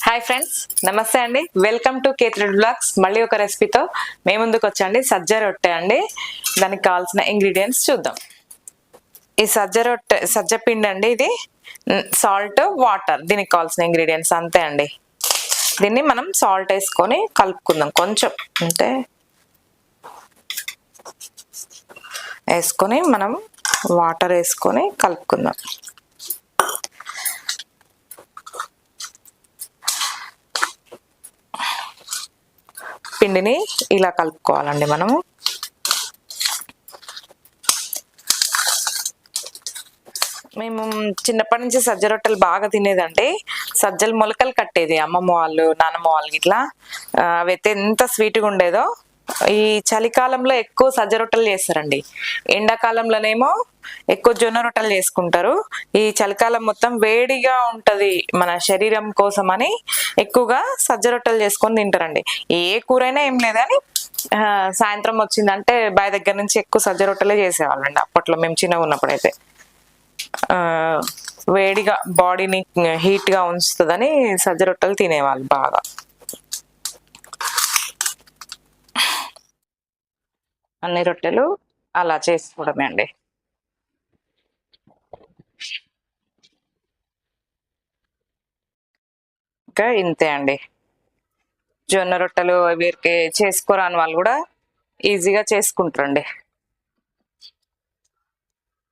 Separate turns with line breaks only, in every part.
Hi friends, నమస్తే అండి. Welcome to కేత్రెడ్ బ్లాగ్స్. మళ్ళీ ఒక రెసిపీతో మేము ముందుకు వచ్చండి. సజ్జ రొట్టె అండి. దానికి కావాల్సిన ఇంగ్రీడియంట్స్ చూద్దాం. ఈ సజ్జ రొట్టె సజ్జ పిండి అండి. ఇది సాల్ట్, వాటర్ దీనికి కావాల్సిన ఇంగ్రీడియంట్స్ అంతే అండి. దీన్ని మనం సాల్ట్ వేసుకొని కలుపుకుందాం. కొంచెం అంటే వేసుకొని మనం వాటర్ వేసుకొని కలుపుకుందాం. పిండిని ఇలా కలుపుకోవాలండి మనము. మేము చిన్నప్పటి నుంచి సజ్జ రొట్టెలు బాగా తినేదండి. సజ్జలు మొలకలు కట్టేది అమ్మమ్మ వాళ్ళు, నాన్నమ్మ వాళ్ళు ఇట్లా. అవైతే ఎంత స్వీట్గా ఉండేదో. ఈ చలికాలంలో ఎక్కువ సజ్జ రొట్టెలు చేస్తారండి. ఎండాకాలంలోనేమో ఎక్కువ జొన్న రొట్టెలు చేసుకుంటారు. ఈ చలికాలం మొత్తం వేడిగా ఉంటది మన శరీరం కోసం అని ఎక్కువగా సజ్జ రొట్టెలు చేసుకొని తింటారండి. ఏ కూరైనా ఏం లేదని సాయంత్రం వచ్చిందంటే బావి దగ్గర నుంచి ఎక్కువ సజ్జ రొట్టెలే చేసేవాళ్ళండి అప్పట్లో మేము చిన్నగా ఉన్నప్పుడైతే. వేడిగా బాడీని హీట్ గా ఉంచుతుందని సజ్జ రొట్టెలు తినేవాళ్ళు బాగా. అన్ని రొట్టెలు అలా చేసుకోవడమే అండి. ఇంకా ఇంతే అండి. జొన్న రొట్టెలు వీరికి చేసుకోరాని వాళ్ళు కూడా ఈజీగా చేసుకుంటారండి.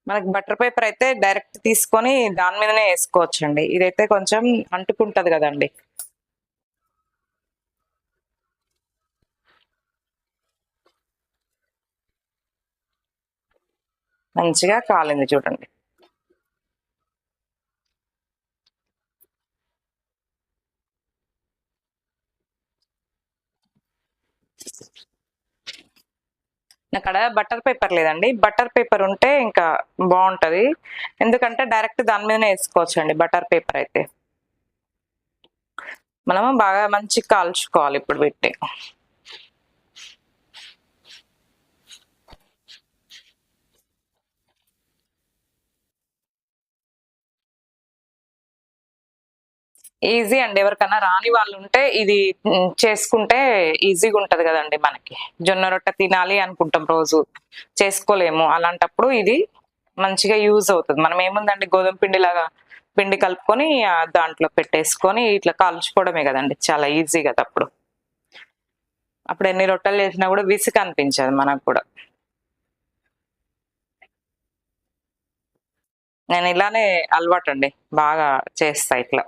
మనకి బటర్ పేపర్ అయితే డైరెక్ట్ తీసుకొని దాని మీదనే వేసుకోవచ్చండి. ఇదైతే కొంచెం అంటుకుంటది కదండి. మంచిగా కాలింది చూడండి. అక్కడ బటర్ పేపర్ లేదండి. బటర్ పేపర్ ఉంటే ఇంకా బాగుంటది. ఎందుకంటే డైరెక్ట్ దాని మీదనే వేసుకోవచ్చండి బటర్ పేపర్ అయితే. మనము బాగా మంచిగా కాల్చుకోవాలి ఇప్పుడు పెట్టి. ఈజీ అండి. ఎవరికన్నా రాని వాళ్ళు ఉంటే ఇది చేసుకుంటే ఈజీగా ఉంటది కదండి. మనకి జొన్న రొట్టె తినాలి అనుకుంటాం, రోజు చేసుకోలేము. అలాంటప్పుడు ఇది మంచిగా యూజ్ అవుతుంది. మనం ఏముందండి, గోధుమ పిండి లాగా పిండి కలుపుకొని దాంట్లో పెట్టేసుకొని ఇట్లా కాల్చుకోవడమే కదండి. చాలా ఈజీ కదా. అప్పుడు ఎన్ని రొట్టెలు చేసినా కూడా విసుగు అనిపించదు మనకు కూడా. నేను ఇలానే అలవాటు అండి, బాగా చేస్తా ఇట్లా.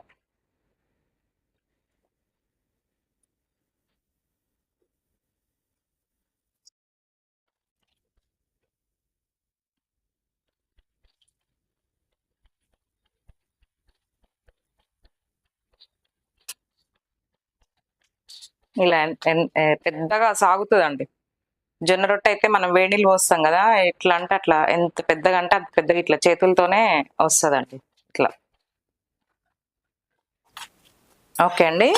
ఇలా పెద్దగా సాగుతుందండి. జొన్న రొట్టె అయితే మనం వేడిలు పోస్తాం కదా, ఎట్లా అంటే అట్లా, ఎంత పెద్దగా అంటే అంత పెద్దగా ఇట్లా చేతులతోనే వస్తుందండి ఇట్లా. ఓకే అండి.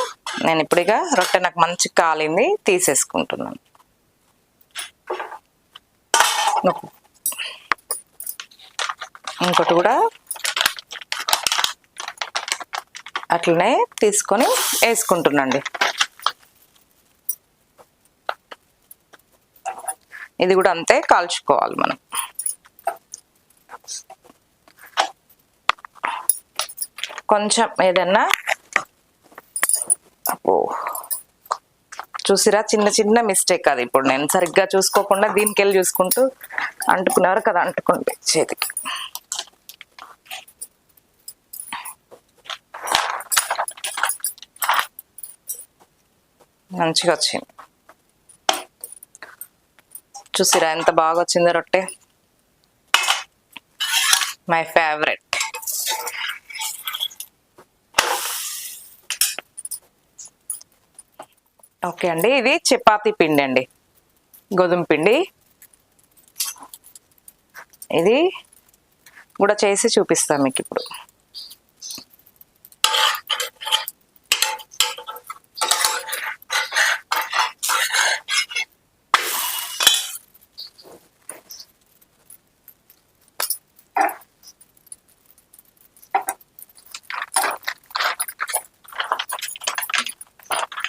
నేను ఇప్పుడు ఇక రొట్టె నాకు మంచి కాలింది, తీసేసుకుంటున్నాను. ఇంకోటి కూడా అట్లనే తీసుకొని వేసుకుంటున్నాండి. ఇది కూడా అంతే కాల్చుకోవాలి మనం. కొంచెం ఏదన్నా చూసిరా, చిన్న చిన్న మిస్టేక్ అది. ఇప్పుడు నేను సరిగ్గా చూసుకోకుండా దీనికి వెళ్ళి చూసుకుంటూ అంటుకునేవారు కదా, అంటుకుంటే చేతికి. మంచిగా వచ్చింది. చూసిరా ఎంత బాగా వచ్చిందో రొట్టె. My favourite. ఓకే అండి. ఇది చపాతీ పిండి అండి, గోధుమ పిండి. ఇది కూడా చేసి చూపిస్తాను మీకు ఇప్పుడు.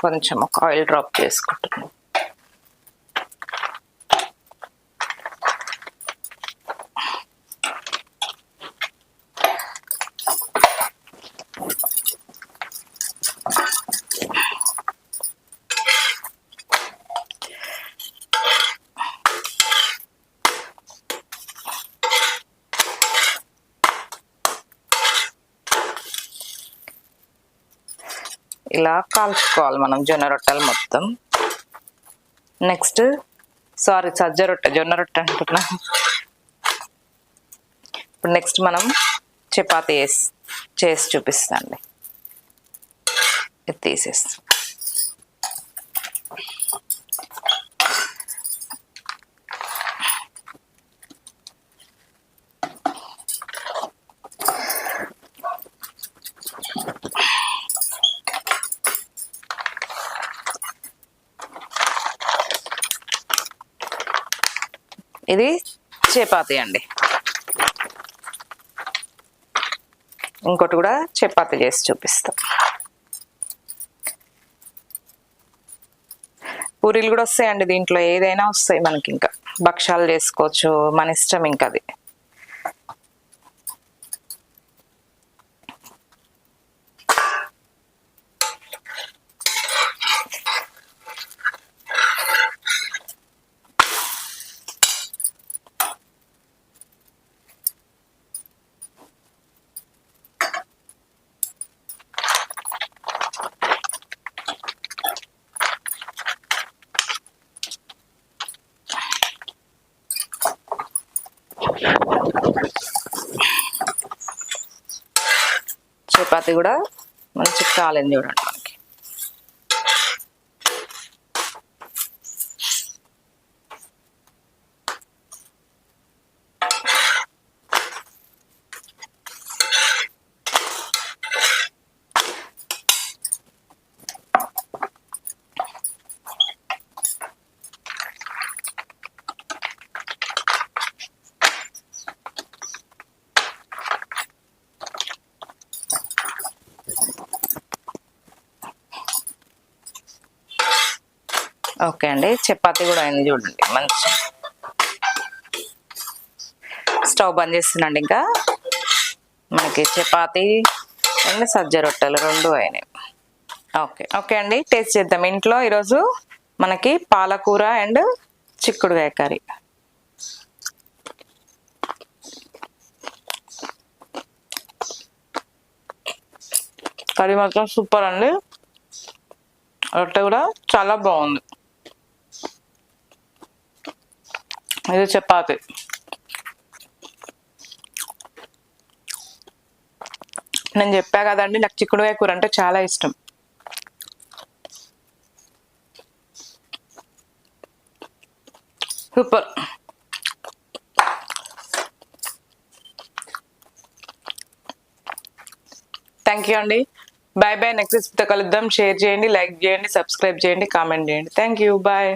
కొంచెం ఒక ఆయిల్ డ్రాప్ చేసుకుంటున్నాను. ఇలా కాల్చుకోవాలి మనం జొన్న రొట్టెలు మొత్తం. నెక్స్ట్ జొన్న రొట్టె అంటున్నా. ఇప్పుడు నెక్స్ట్ మనం చపాతీ చేసి చూపిస్తాండి. ఇది తీసేస్తాం. ఇది చపాతీ అండి. ఇంకోటి కూడా చపాతీ చేసి చూపిస్తాం. పూరీలు కూడా వస్తాయండి దీంట్లో, ఏదైనా వస్తాయి మనకి. ఇంకా భక్షాలు చేసుకోవచ్చు, మన ఇష్టం ఇంకా అది. చపాతీ కూడా మంచి కాలింది చూడండి మనకి. ఓకే అండి, చపాతీ కూడా అయింది చూడండి మంచి. స్టవ్ బంద్ చేస్తున్నాండి. ఇంకా మనకి చపాతీ అండ్ సజ్జ రొట్టెలు రెండు అయినాయి. ఓకే అండి, టేస్ట్ చేద్దాం. ఇంట్లో ఈరోజు మనకి పాలకూర అండ్ చిక్కుడుకాయ కర్రీ. కర్రీ మాత్రం సూపర్ అండి. రొట్టె కూడా చాలా బాగుంది. ఇది చపాతీ. నేను చెప్పా కదండి, నాకు చిక్కుడుకాయ కూర అంటే చాలా ఇష్టం. సూపర్. థ్యాంక్ యూ అండి. Bye bye. నెక్స్ట్ కలుద్దాం. షేర్ చేయండి, లైక్ చేయండి, సబ్స్క్రైబ్ చేయండి, కామెంట్ చేయండి. Thank you. బాయ్.